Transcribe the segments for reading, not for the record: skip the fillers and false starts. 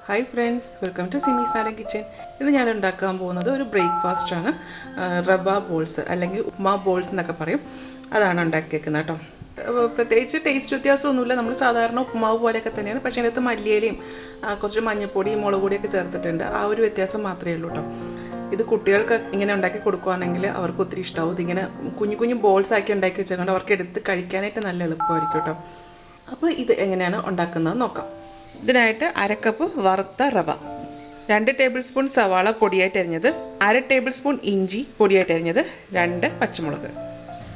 Hi friends, welcome to Simis kitchen. This is a breakfast rava balls അല്ലെങ്കിൽ upma balls എന്നൊക്കെ പറയും. അതാണ് ഉണ്ടാക്കിയേക്കുന്നത് ട്ടോ. പ്രത്യേകിച്ച് ടേസ്റ്റ് വ്യത്യാസമൊന്നുമില്ല. നമ്മൾ സാധാരണ ഉപ്മാവ് പോലെയൊക്കെ തന്നെയാണ്. പക്ഷേ ഇതിനകത്ത് മല്ലിയിലയും കുറച്ച് മഞ്ഞൾപ്പൊടിയും മുളക് പൊടിയൊക്കെ ചേർത്തിട്ടുണ്ട്. ആ ഒരു വ്യത്യാസം മാത്രമേ ഉള്ളൂ ട്ടോ. ഇത് കുട്ടികൾക്ക് ഇങ്ങനെ ഉണ്ടാക്കി കൊടുക്കുകയാണെങ്കിൽ അവർക്ക് ഒത്തിരി ഇഷ്ടമാവും. ഇതിങ്ങനെ കുഞ്ഞു കുഞ്ഞു ബോൾസ് ആക്കി ഉണ്ടാക്കി വെച്ചുകൊണ്ട് അവർക്ക് എടുത്ത് കഴിക്കാനായിട്ട് നല്ല എളുപ്പമായിരിക്കും ട്ടോ. അപ്പോൾ ഇത് എങ്ങനെയാണ് ഉണ്ടാക്കുന്നത് നോക്കാം. ഇതിനായിട്ട് അര കപ്പ് വറുത്ത റവ, 2 ടേബിൾ സ്പൂൺ സവാള പൊടിയായിട്ട് അരിഞ്ഞത്, 1/2 ടേബിൾ സ്പൂൺ ഇഞ്ചി പൊടിയായിട്ട് അരിഞ്ഞത്, 2 പച്ചമുളക്.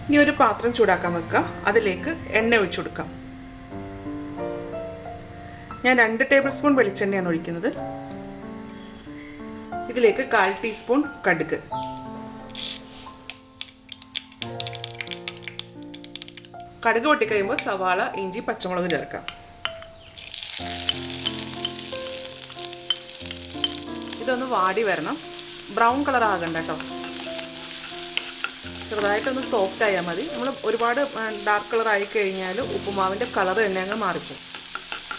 ഇനി ഒരു പാത്രം ചൂടാക്കാൻ വെക്കുക. അതിലേക്ക് എണ്ണ ഒഴിച്ചു കൊടുക്കാം. ഞാൻ 2 ടേബിൾ സ്പൂൺ വെളിച്ചെണ്ണയാണ് ഒഴിക്കുന്നത്. ഇതിലേക്ക് 1/4 ടീസ്പൂൺ കടുക്, കടുക് പൊട്ടിക്കഴിയുമ്പോൾ സവാള, ഇഞ്ചി, പച്ചമുളക് ചേർക്കാം. ഇതൊന്ന് വാടി വരണം. ബ്രൗൺ കളർ ആകണ്ട കേട്ടോ, ചെറുതായിട്ടൊന്ന് സോഫ്റ്റ് ആയാൽ മതി. നമ്മൾ ഒരുപാട് ഡാർക്ക് കളർ ആയി കഴിഞ്ഞാൽ ഉപ്പുമാവിൻ്റെ കളർ തന്നെ അങ്ങ് മാറിക്കും.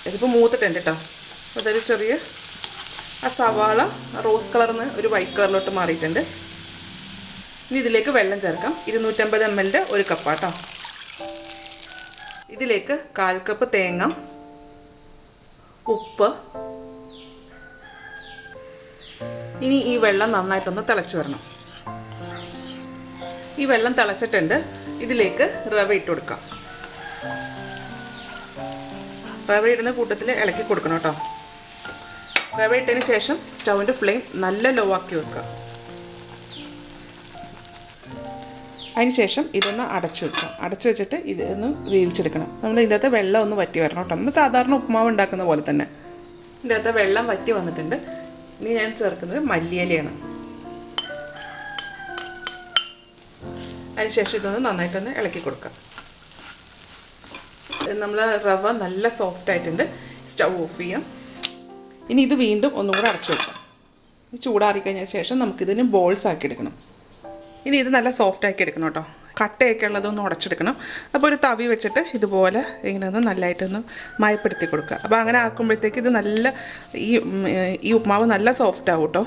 ഇതിപ്പോൾ മൂത്തിട്ടുണ്ട് കേട്ടോ. അപ്പോൾ അതൊരു ചെറിയ ആ സവാള റോസ് കളറിന് ഒരു വൈറ്റ് കളറിലോട്ട് മാറിയിട്ടുണ്ട്. ഇനി ഇതിലേക്ക് വെള്ളം ചേർക്കാം. 250 ml ഒരു കപ്പാട്ടോ. ഇതിലേക്ക് 1/4 കപ്പ് തേങ്ങ, ഉപ്പ്. ഇനി ഈ വെള്ളം നന്നായിട്ടൊന്ന് തിളച്ച് വരണം. ഈ വെള്ളം തിളച്ചിട്ടുണ്ട്. ഇതിലേക്ക് റവ ഇട്ട് കൊടുക്കാം. റവ ഇടുന്ന കൂട്ടത്തിൽ ഇളക്കി കൊടുക്കണം കേട്ടോ. റവ ഇട്ടതിന് ശേഷം സ്റ്റൗവിൻ്റെ ഫ്ലെയിം നല്ല ലോ ആക്കി വെക്കുക. അതിന് ശേഷം ഇതൊന്ന് അടച്ചു വെക്കുക. അടച്ചു വെച്ചിട്ട് ഇതൊന്ന് വേവിച്ചെടുക്കണം. നമ്മൾ ഇതിൻ്റെ അകത്ത് വെള്ളം ഒന്ന് വറ്റി വരണം കേട്ടോ. നമ്മൾ സാധാരണ ഉപ്മാവ് ഉണ്ടാക്കുന്ന പോലെ തന്നെ. ഇതിൻ്റെ അകത്ത് വെള്ളം വറ്റി വന്നിട്ടുണ്ട്. ഇനി ഞാൻ ചേർക്കുന്നത് മല്ലിയിലയാണ്. അതിനുശേഷം ഇതൊന്ന് നന്നായിട്ടൊന്ന് ഇളക്കി കൊടുക്കാം. നമ്മൾ റവ നല്ല സോഫ്റ്റ് ആയിട്ടുണ്ട്. സ്റ്റൗ ഓഫ് ചെയ്യാം. ഇനി ഇത് വീണ്ടും ഒന്നും കൂടെ അടച്ചു വെക്കാം. ചൂടാറിക്കഴിഞ്ഞ ശേഷം നമുക്കിതിന് ബോൾസ് ആക്കി എടുക്കണം. ഇനി ഇത് നല്ല സോഫ്റ്റ് ആക്കി എടുക്കണം കേട്ടോ. കട്ടയൊക്കെ ഉള്ളതൊന്ന് ഉടച്ചെടുക്കണം. അപ്പോൾ ഒരു തവി വെച്ചിട്ട് ഇതുപോലെ ഇങ്ങനെ ഒന്ന് നല്ലതായിട്ടൊന്ന് മയപ്പെടുത്തി കൊടുക്കുക. അപ്പോൾ അങ്ങനെ ആക്കുമ്പോഴത്തേക്ക് ഇത് നല്ല ഈ ഉപ്മാവ് നല്ല സോഫ്റ്റ് ആവും കേട്ടോ.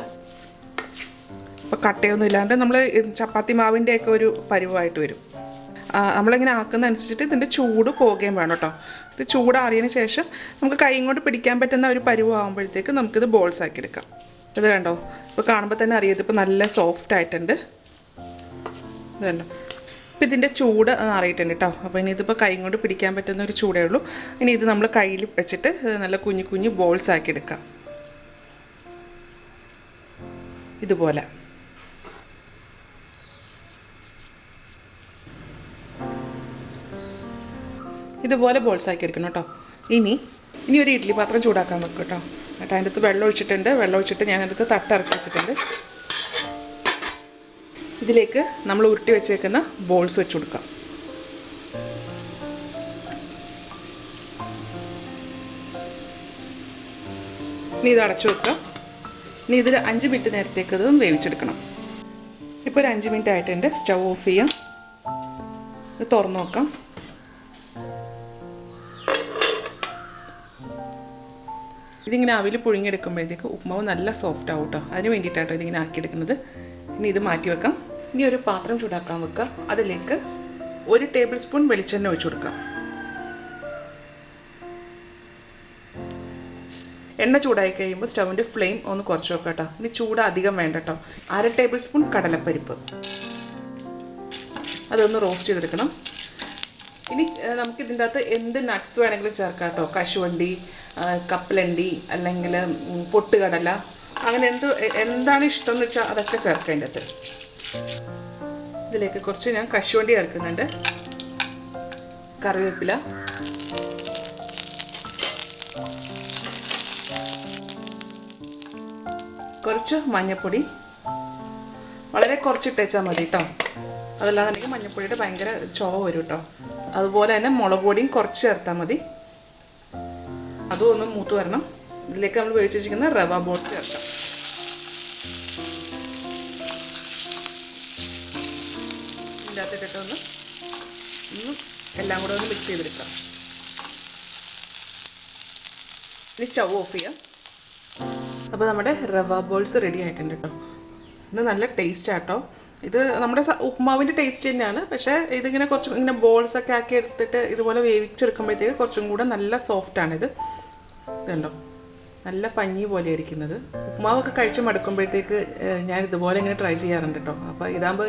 അപ്പോൾ കട്ടയൊന്നും ഇല്ലാണ്ട് നമ്മൾ ചപ്പാത്തി മാവിൻ്റെയൊക്കെ ഒരു പരുവമായിട്ട് വരും. നമ്മളിങ്ങനെ ആക്കുന്ന അനുസരിച്ചിട്ട് ഇതിൻ്റെ ചൂട് പോവുകയും വേണം കേട്ടോ. ഇത് ചൂടാറിയതിന് ശേഷം നമുക്ക് കൈ കൊണ്ട് പിടിക്കാൻ പറ്റുന്ന ഒരു പരുവാകുമ്പോഴത്തേക്ക് നമുക്കിത് ബോൾസ് ആക്കി എടുക്കാം. ഇത് കണ്ടോ, ഇപ്പോൾ കാണുമ്പോൾ തന്നെ അറിയാം ഇതിപ്പോൾ നല്ല സോഫ്റ്റ് ആയിട്ടുണ്ട്. ഇത് കണ്ടോ, ഇപ്പോൾ ഇതിൻ്റെ ചൂട് അറിയിട്ടുണ്ട് കേട്ടോ. അപ്പോൾ ഇനി ഇതിപ്പോൾ കൈ കൊണ്ട് പിടിക്കാൻ പറ്റുന്ന ഒരു ചൂടേ ഉള്ളൂ. ഇനി ഇത് നമ്മൾ കയ്യിൽ വെച്ചിട്ട് നല്ല കുഞ്ഞു കുഞ്ഞു ബോൾസ് ആക്കി എടുക്കാം. ഇതുപോലെ ഇതുപോലെ ബോൾസ് ആക്കി എടുക്കണം കേട്ടോ. ഇനി ഒരു ഇഡ്ഡലി പാത്രം ചൂടാക്കാൻ വെക്കും കേട്ടോ. എന്നിട്ട് അതിൻ്റെ അടുത്ത് വെള്ളം ഒഴിച്ചിട്ടുണ്ട്. വെള്ളം ഒഴിച്ചിട്ട് ഞാൻ അതിൻ്റെ തട്ട് ഇറക്കി വെച്ചിട്ടുണ്ട്. ഇതിലേക്ക് നമ്മൾ ഉരുട്ടി വെച്ചേക്കുന്ന ബോൾസ് വെച്ച് കൊടുക്കാം. ഇനി ഇത് അടച്ചു വെക്കാം. ഇനി ഇതിൽ 5 മിനിറ്റ് നേരത്തേക്ക് ഇത് വേവിച്ചെടുക്കണം. ഇപ്പോൾ ഒരു 5 മിനിറ്റ് ആയിട്ടുണ്ട്. സ്റ്റൗ ഓഫ് ചെയ്യാം. ഇത് തുറന്നു നോക്കാം. ഇതിങ്ങനെ അവിൽ പുഴുങ്ങിയെടുക്കുമ്പോഴത്തേക്ക് ഉപ്മാവ് നല്ല സോഫ്റ്റ് ആവും കേട്ടോ. അതിന് വേണ്ടിയിട്ടാട്ടോ ഇതിങ്ങനെ ആക്കിയെടുക്കുന്നത്. ഇനി ഇത് മാറ്റി വെക്കാം. ഇനി ഒരു പാത്രം ചൂടാക്കാൻ വെക്കുക. അതിലേക്ക് 1 ടേബിൾ സ്പൂൺ വെളിച്ചെണ്ണ ഒഴിച്ചു കൊടുക്കാം. എണ്ണ ചൂടായി കഴിയുമ്പോൾ സ്റ്റൗവിൻ്റെ ഫ്ലെയിം ഒന്ന് കുറച്ച് വെക്കാം കേട്ടോ. ഇനി ചൂട് അധികം വേണ്ട കേട്ടോ. 1/2 ടേബിൾ സ്പൂൺ കടലപ്പരിപ്പ്, അതൊന്ന് റോസ്റ്റ് ചെയ്തെടുക്കണം. ഇനി നമുക്ക് ഇതിൻ്റെ അകത്ത് എന്ത് നട്ട്സ് വേണമെങ്കിലും ചേർക്കാം കേട്ടോ. കശുവണ്ടി, കപ്പലണ്ടി, അല്ലെങ്കിൽ പൊട്ടുകടല, അങ്ങനെ എന്താണ് ഇഷ്ടം എന്ന് വെച്ചാൽ അതൊക്കെ ചേർക്കേണ്ടത്. ഇതിലേക്ക് കുറച്ച് ഞാൻ കശുവണ്ടി ചേർക്കുന്നുണ്ട്, കറിവേപ്പില, കുറച്ച് മഞ്ഞൾപ്പൊടി, വളരെ കുറച്ചിട്ടേച്ചാൽ മതി കേട്ടോ. അതല്ലാന്നുണ്ടെങ്കിൽ മഞ്ഞൾപ്പൊടിയുടെ ഭയങ്കര ചുവ വരും കേട്ടോ. അതുപോലെ തന്നെ മുളക് പൊടിയും കുറച്ച് ചേർത്താൽ മതി. അതും ഒന്ന് മൂത്ത് വരണം. ഇതിലേക്ക് നമ്മൾ വേവിച്ച് വെച്ചിരിക്കുന്ന റവ ബോൾസ് ചേർക്കാം. ഇതിനകത്തിട്ടൊന്ന് എല്ലാം കൂടെ ഒന്ന് മിക്സ് ചെയ്തെടുക്കാം. ഇനി സ്റ്റൗ ഓഫ് ചെയ്യാം. അപ്പോൾ നമ്മുടെ റവ ബോൾസ് റെഡി ആയിട്ടുണ്ട് കേട്ടോ. ഇത് നല്ല ടേസ്റ്റ് ആട്ടോ. ഇത് നമ്മുടെ ഉപ്പുമാവിൻ്റെ ടേസ്റ്റ് തന്നെയാണ്. പക്ഷേ ഇതിങ്ങനെ കുറച്ചും ഇങ്ങനെ ബോൾസൊക്കെ ആക്കി എടുത്തിട്ട് ഇതുപോലെ വേവിച്ചെടുക്കുമ്പോഴത്തേക്ക് കുറച്ചും കൂടെ നല്ല സോഫ്റ്റാണിത്. ഇതുണ്ടോ, നല്ല പഞ്ഞി പോലെ ഇരിക്കുന്നത്. ഉപ്പുമാവൊക്കെ കഴിച്ച് മടുക്കുമ്പോഴത്തേക്ക് ഞാൻ ഇതുപോലെ ഇങ്ങനെ ട്രൈ ചെയ്യാറുണ്ട് കേട്ടോ. അപ്പോൾ ഇതാകുമ്പോൾ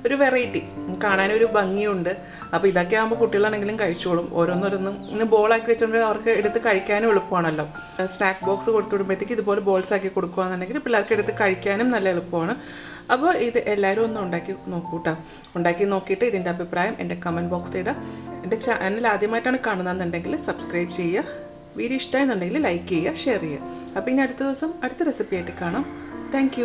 ഒരു വെറൈറ്റി, കാണാനൊരു ഭംഗിയുണ്ട്. അപ്പോൾ ഇതൊക്കെ ആകുമ്പോൾ കുട്ടികളാണെങ്കിലും കഴിച്ചോളും. ഓരോന്നോരോന്നും ഇങ്ങനെ ബോളാക്കി വെച്ചുകൊണ്ട് അവർക്ക് എടുത്ത് കഴിക്കാനും എളുപ്പമാണല്ലോ. സ്നാക്ക് ബോക്സ് കൊടുത്തു വിടുമ്പോഴത്തേക്ക് ഇതുപോലെ ബോൾസ് ആക്കി കൊടുക്കുകയാണെന്നുണ്ടെങ്കിൽ പിള്ളേർക്ക് എടുത്ത് കഴിക്കാനും നല്ല എളുപ്പമാണ്. അപ്പോൾ ഇത് എല്ലാവരും ഒന്ന് ഉണ്ടാക്കി നോക്കൂ കേട്ടോ. ഉണ്ടാക്കി നോക്കിയിട്ട് ഇതിൻ്റെ അഭിപ്രായം എൻ്റെ കമൻറ്റ് ബോക്സിൽ ഇടുക. എൻ്റെ ചാനൽ ആദ്യമായിട്ടാണ് കാണുന്നതെന്നുണ്ടെങ്കിൽ സബ്സ്ക്രൈബ് ചെയ്യുക. വീഡിയോ ഇഷ്ടമായെന്നുണ്ടെങ്കിൽ ലൈക്ക് ചെയ്യുക, ഷെയർ ചെയ്യുക. അപ്പോൾ ഇനി അടുത്ത ദിവസം അടുത്ത റെസിപ്പി ആയിട്ട് കാണാം. താങ്ക്